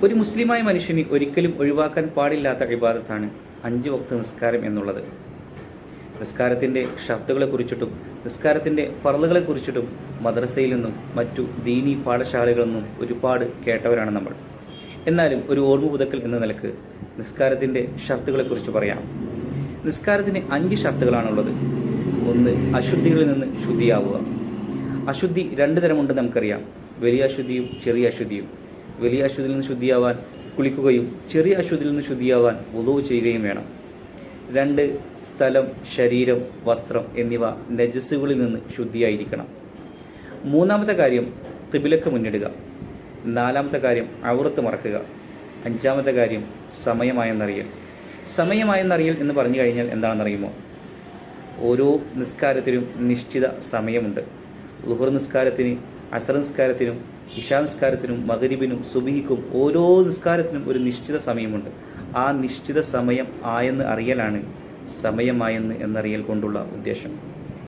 ഒരു മുസ്ലിമായ മനുഷ്യന് ഒരിക്കലും ഒഴിവാക്കാൻ പാടില്ലാത്ത ഇബാദത്താണ് 5 വക്ത് നിസ്കാരം എന്നുള്ളത്. നിസ്കാരത്തിൻ്റെ ഷർത്തുകളെക്കുറിച്ചിട്ടും നിസ്കാരത്തിൻ്റെ ഫർളുകളെക്കുറിച്ചിട്ടും മദ്രസയിൽ നിന്നും മറ്റു ദീനി പാഠശാലകളിൽ നിന്നും ഒരുപാട് കേട്ടവരാണ് നമ്മൾ. എന്നാലും ഒരു ഓർമ്മ പുതുക്കൽ എന്ന നിലക്ക് നിസ്കാരത്തിൻ്റെ ഷർത്തുകളെക്കുറിച്ച് പറയാം. നിസ്കാരത്തിന് 5 ഷർത്തുകളാണുള്ളത്. 1, അശുദ്ധികളിൽ നിന്ന് ശുദ്ധിയാവുക. അശുദ്ധി 2 തരമുണ്ട് നമുക്കറിയാം. വലിയ അശുദ്ധിയും ചെറിയ അശുദ്ധിയും. വലിയ അശുദ്ധിയിൽ നിന്ന് ശുദ്ധിയാവാൻ കുളിക്കുകയും ചെറിയ അശുദ്ധിയിൽ നിന്ന് ശുദ്ധിയാവാൻ വുളൂ ചെയ്യുകയും വേണം. 2, സ്ഥലം, ശരീരം, വസ്ത്രം എന്നിവ നജസുകളിൽ നിന്ന് ശുദ്ധിയായിരിക്കണം. 3-ാമത്തെ കാര്യം ഖിബിലക്ക് മുന്നിടുക. 4-ാമത്തെ കാര്യം ഔറത്ത് മറക്കുക. 5-ാമത്തെ കാര്യം സമയമായെന്നറിയൽ. സമയമായെന്നറിയൽ എന്ന് പറഞ്ഞു കഴിഞ്ഞാൽ എന്താണെന്നറിയുമോ? ഓരോ നിസ്കാരത്തിനും നിശ്ചിത സമയമുണ്ട്. ളുഹർ നിസ്കാരത്തിന്, അസർ നിസ്കാരത്തിനും, ഇശാ നിസ്കാരത്തിനും, മഗ്രിബിനും, സുബ്ഹിക്കും ഓരോ നിസ്കാരത്തിനും ഒരു നിശ്ചിത സമയമുണ്ട്. ആ നിശ്ചിത സമയം ആയെന്ന് അറിയലാണ് സമയമായെന്ന് എന്നറിയൽ കൊണ്ടുള്ള ഉദ്ദേശം.